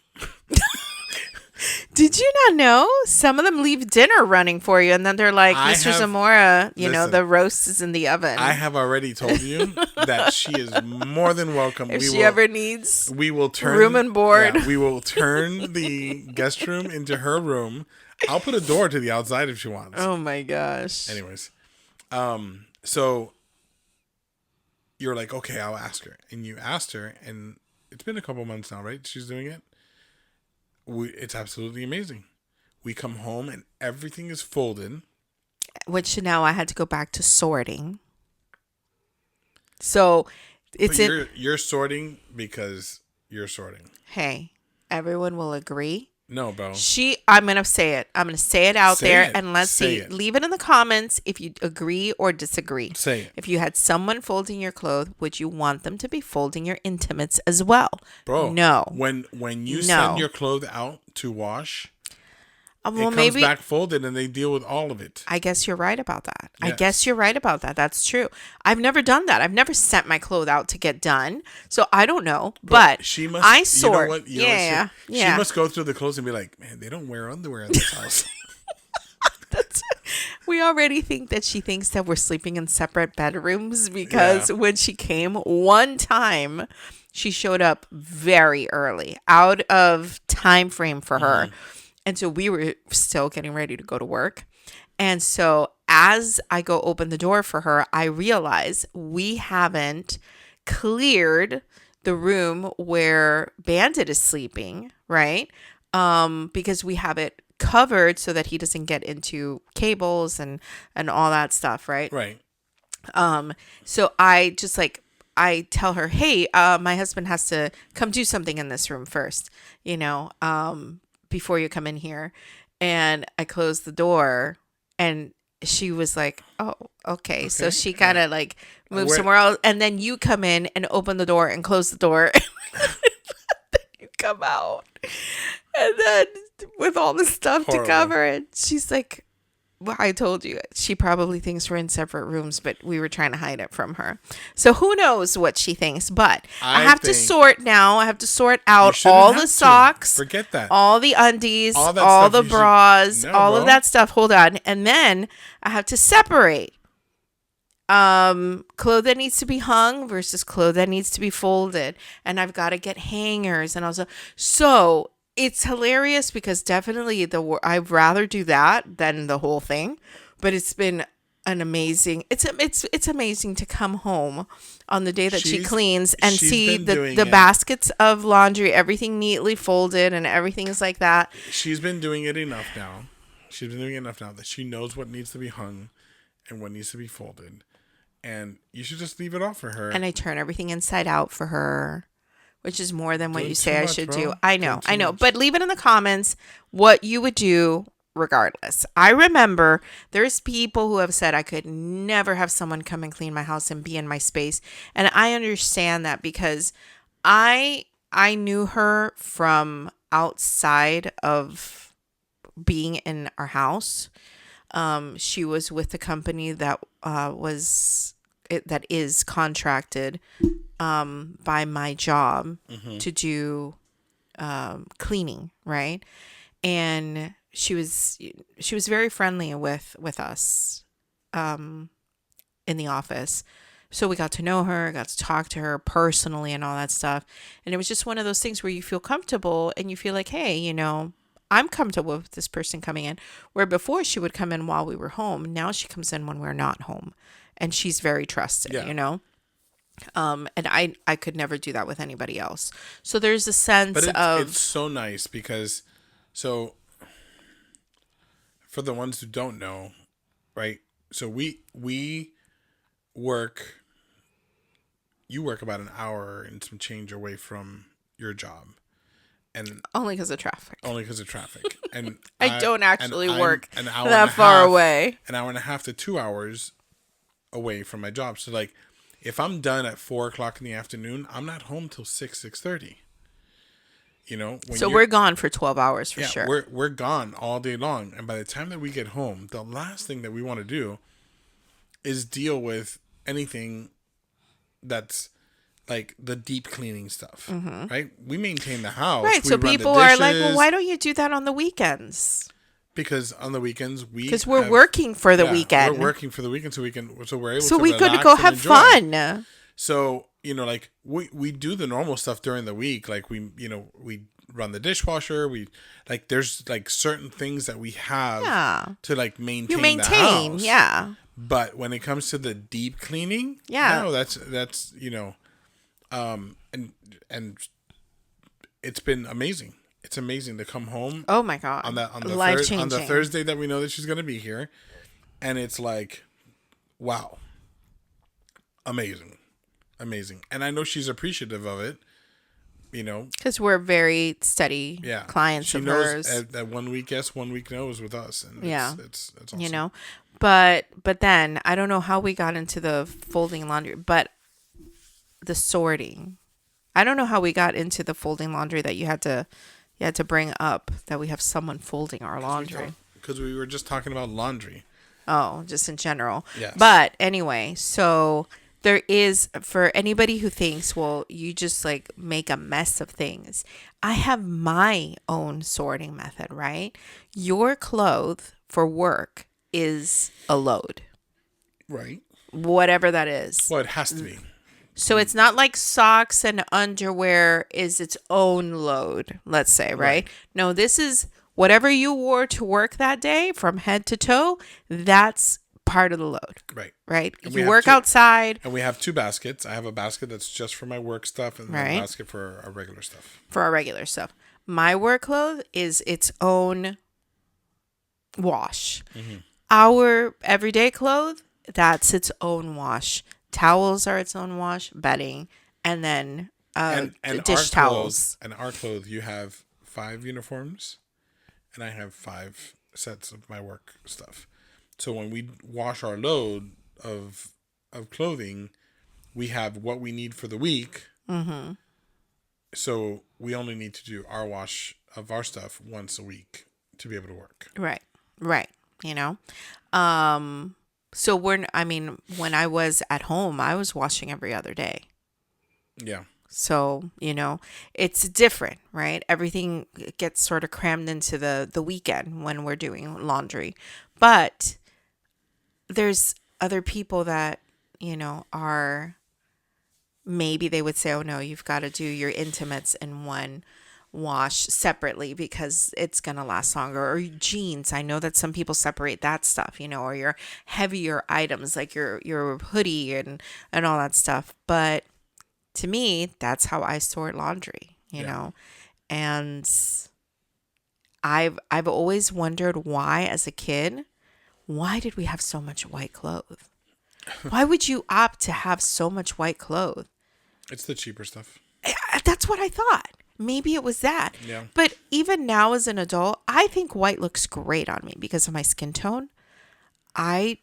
Did you not know? Some of them leave dinner running for you, and then they're like, Mr. Zamora, the roast is in the oven. I have already told you that she is more than welcome. If she ever needs we will turn room and board. Yeah, we will turn the guest room into her room. I'll put a door to the outside if she wants. Oh my gosh. Anyways, so you're like, okay, I'll ask her, and you asked her, and it's been a couple months now, right? She's doing it. It's absolutely amazing. We come home and everything is folded. Which now I had to go back to sorting. So it's you're sorting because you're sorting. Hey, everyone will agree. No, bro. I'm going to say it. I'm going to say it out there and let's say see. it. Leave it in the comments if you agree or disagree. Say it. If you had someone folding your clothes, would you want them to be folding your intimates as well? Bro. No. When you send your clothes out to wash, it comes back folded and they deal with all of it. I guess you're right about that. Yes. I guess you're right about that. That's true. I've never done that. I've never sent my clothes out to get done. So I don't know. But she must, I sort. You know what? She must go through the clothes and be like, man, they don't wear underwear in this house. We already think that she thinks that we're sleeping in separate bedrooms because when she came one time, she showed up very early, out of time frame for her. And so we were still getting ready to go to work. And so as I go open the door for her, I realize we haven't cleared the room where Bandit is sleeping, right? Because we have it covered so that he doesn't get into cables and all that stuff, right? Right. So I just I tell her, hey, my husband has to come do something in this room first, before you come in here. And I closed the door and she was like, oh, okay. So she kind of moved somewhere else. And then you come in and open the door and close the door. Then you come out. And then with all the stuff to cover it, she's like, well, I told you, she probably thinks we're in separate rooms, but we were trying to hide it from her. So who knows what she thinks, but I have to sort now. I have to sort out all the socks. Forget that. All the undies, all the bras, all of that stuff. Hold on. And then I have to separate clothes that needs to be hung versus clothes that needs to be folded. And I've got to get hangers and also, so it's hilarious because definitely I'd rather do that than the whole thing, but it's been an amazing. It's amazing to come home on the day that she cleans and see the baskets of laundry, everything neatly folded and everything is like that. She's been doing it enough now. She's been doing it enough now that she knows what needs to be hung and what needs to be folded, and you should just leave it off for her. And I turn everything inside out for her. Which is more than what you say I should do. I know. But leave it in the comments what you would do regardless. I remember there's people who have said I could never have someone come and clean my house and be in my space. And I understand that because I knew her from outside of being in our house. She was with the company that that is contracted by my job to do cleaning, right? And she was very friendly with us in the office. So we got to know her, got to talk to her personally and all that stuff. And it was just one of those things where you feel comfortable and you feel like, hey, I'm comfortable with this person coming in. Where before she would come in while we were home. Now she comes in when we're not home. And she's very trusted, and I could never do that with anybody else. So there's a sense of it's so nice because for the ones who don't know, right? So we work. You work about an hour and some change away from your job, and Only because of traffic. only because of traffic. And I don't actually I'm work an hour that and a far half- away. An hour and a half to 2 hours away from my job. So like, if I'm done at 4:00 in the afternoon, I'm not home till 6:30. You know, So we're gone for 12 hours for yeah, sure. we're gone all day long, and by the time that we get home, the last thing that we want to do is deal with anything that's like the deep cleaning stuff, right? We maintain the house, Right. we So run the people are like, well, dishes, why don't you do that on the weekends? because on the weekends Because we're working for the weekend. We're working for the weekend, so we're able So to we could relax go and have enjoy. fun. So, you know, like we do the normal stuff during the week. Like we run the dishwasher. We like, there's like certain things that we have Yeah. to like maintain, You maintain. the house. Yeah. But when it comes to the deep cleaning, Yeah. no, that's, you know, and it's been amazing. It's amazing to come home Oh my God. on the Life changing. on the Thursday that we know that she's going to be here, and it's like, wow, amazing. And I know she's appreciative of it, you know. Because we're very steady clients she of knows hers. that 1 week yes, 1 week no is with us, and it's awesome. You know, but then I don't know how we got into the folding laundry, but the sorting. I don't know how we got into the folding laundry that you had to bring up, that we have someone folding our laundry. Because we were just talking about laundry. Oh, just in general. Yes. But anyway, so there is, for anybody who thinks, well, you just like make a mess of things. I have my own sorting method, right? Your clothes for work is a load. Right. Whatever that is. Well, it has to be. So it's not like socks and underwear is its own load, let's say, right? No, this is whatever you wore to work that day from head to toe, that's part of the load. Right. Right? And You work outside. And we have 2 baskets. I have a basket that's just for my work stuff, and a basket for our regular stuff. For our regular stuff. My work clothes is its own wash. Mm-hmm. Our everyday clothes, that's its own wash. Towels are its own wash, bedding, and then And dish towels. And our clothes, you have 5 uniforms, and I have 5 sets of my work stuff. So when we wash our load of clothing, we have what we need for the week. Mm-hmm. So we only need to do our wash of our stuff once a week to be able to work. Right. You know? So when I was at home, I was washing every other day. Yeah. So, you know, it's different, right? Everything gets sort of crammed into the weekend when we're doing laundry. But there's other people that, you know, are, maybe they would say, oh no, you've got to do your intimates in one wash separately because it's going to last longer. Or jeans. I know that some people separate that stuff, you know, or your heavier items like your hoodie and all that stuff. But to me, that's how I sort laundry, you know. And I've always wondered why, as a kid, why did we have so much white clothes? Why would you opt to have so much white clothes? It's the cheaper stuff. That's what I thought. Maybe it was that. Yeah. But even now as an adult, I think white looks great on me because of my skin tone. I'm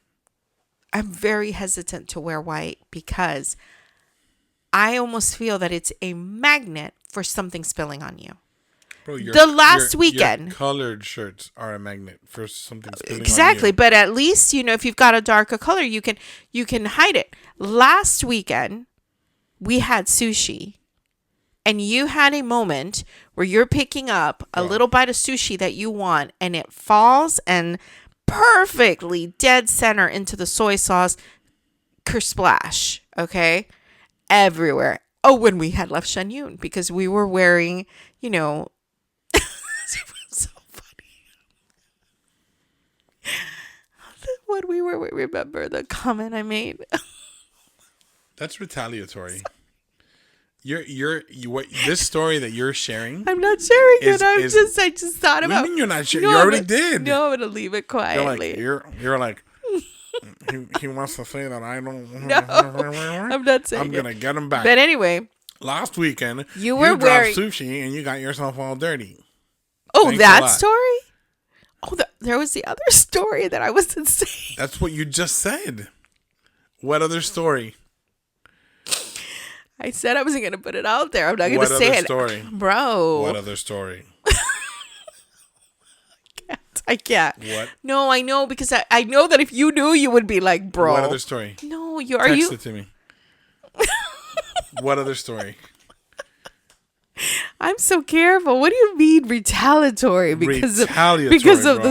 very hesitant to wear white because I almost feel that it's a magnet for something spilling on you. Bro, weekend. Your colored shirts are a magnet for something spilling Exactly, on you. but at least, you know, if you've got a darker color, you can hide it. Last weekend, we had sushi. And you had a moment where you're picking up a little bite of sushi that you want, and it falls and perfectly dead center into the soy sauce, kersplash, okay? Everywhere. Oh, when we had left Shenyun, because we were wearing, you know, it was so funny. When we were, remember the comment I made? That's retaliatory. This story that you're sharing. I'm not sharing it. I just thought about. What do you mean you're not sharing? You already did. No, I'm gonna leave it quietly. You're like. He wants to say that I don't. No, I'm not saying. I'm gonna get him back. But anyway, Last weekend, You were dropped wearing. sushi and you got yourself all dirty. Oh, Thanks a that lot. story. Oh, there was the other story that I wasn't saying. That's what you just said. What other story? I said I wasn't going to put it out there. I'm not going What to say other it. story? Bro. What other story? I can't. What? No, I know because I know that if you knew, you would be like, bro. What other story? No, Text it to me. What other story? I'm so careful. What do you mean retaliatory? Because of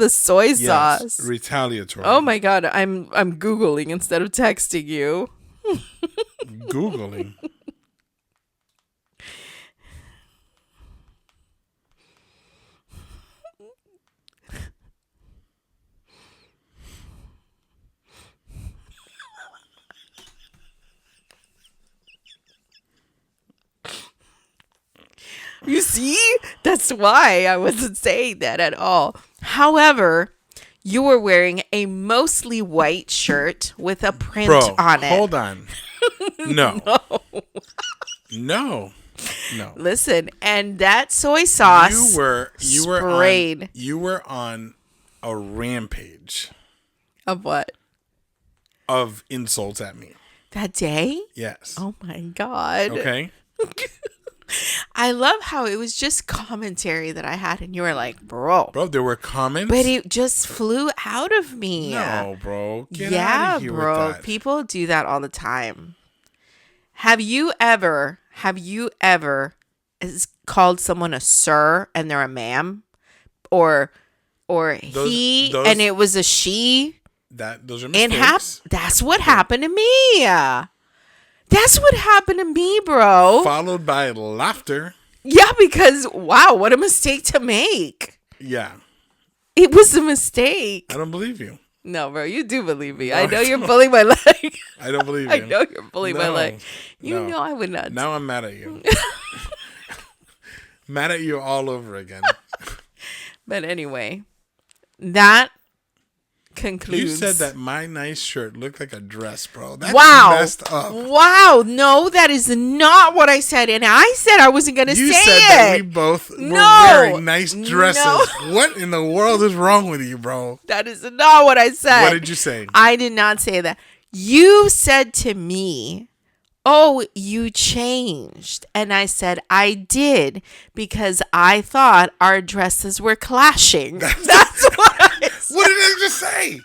the soy sauce. Retaliatory. Oh my god, I'm Googling instead of texting you. Googling. You see? That's why I wasn't saying that at all. However, you were wearing a mostly white shirt with a print on it. Hold on. No. No. Listen, and that soy sauce sprayed. You were on a rampage Of what? of insults at me. That day? Yes. Oh my god. Okay. I love how it was just commentary that I had, and you were like, bro, There were comments. but it just flew out of me. No, bro. Get out of here bro. with that. People do that all the time. Have you ever called someone a sir and they're a ma'am, or he and it was a she? Those are mistakes. That's what happened to me. That's what happened to me, bro. Followed by laughter. Yeah, because wow, what a mistake to make. Yeah. It was a mistake. I don't believe you. No, bro, you do believe me. No, I know I you're don't. pulling my leg. I don't believe you. I know you're pulling my No, leg. You no. know I would not. Now I'm mad at you. Mad at you all over again. But anyway, that concludes. You said that my nice shirt looked like a dress, bro. That's wow. messed up. Wow. No, that is not what I said. And I said I wasn't going to say it. You said that we both were wearing nice dresses. No. What in the world is wrong with you, bro? That is not what I said. What did you say? I did not say that. You said to me, oh, you changed. And I said, I did because I thought our dresses were clashing. That's what I said. What did I just say?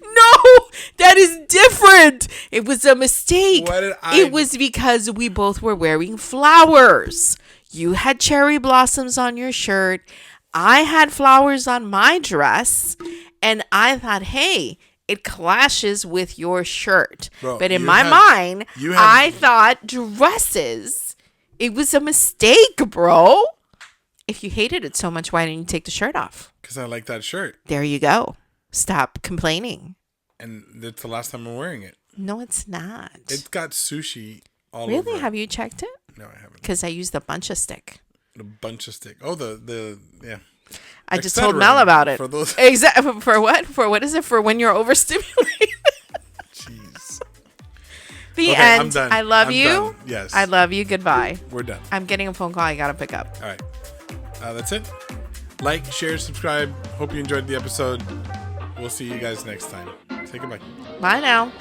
No, that is different. It was a mistake. What did I... It was because we both were wearing flowers. You had cherry blossoms on your shirt. I had flowers on my dress. And I thought, hey, it clashes with your shirt. Bro, but in my mind, had... I thought dresses. It was a mistake, bro. If you hated it so much, why didn't you take the shirt off? Because I like that shirt. There you go. Stop complaining. And it's the last time I'm wearing it. No, it's not. It's got sushi all over Really? it. Have you checked it? No, I haven't. Because I used the bunch of stick. A bunch of stick. Oh, yeah. I just told Mel about it. For those... Exactly. For what? For what is it? For when you're overstimulated? Jeez. The Okay, end. I'm done. I love I'm you. done. Yes. I love you. Goodbye. We're done. I'm getting a phone call. I gotta pick up. All right. That's it. Like, share, subscribe. Hope you enjoyed the episode. We'll see you guys next time. Say goodbye. Bye now.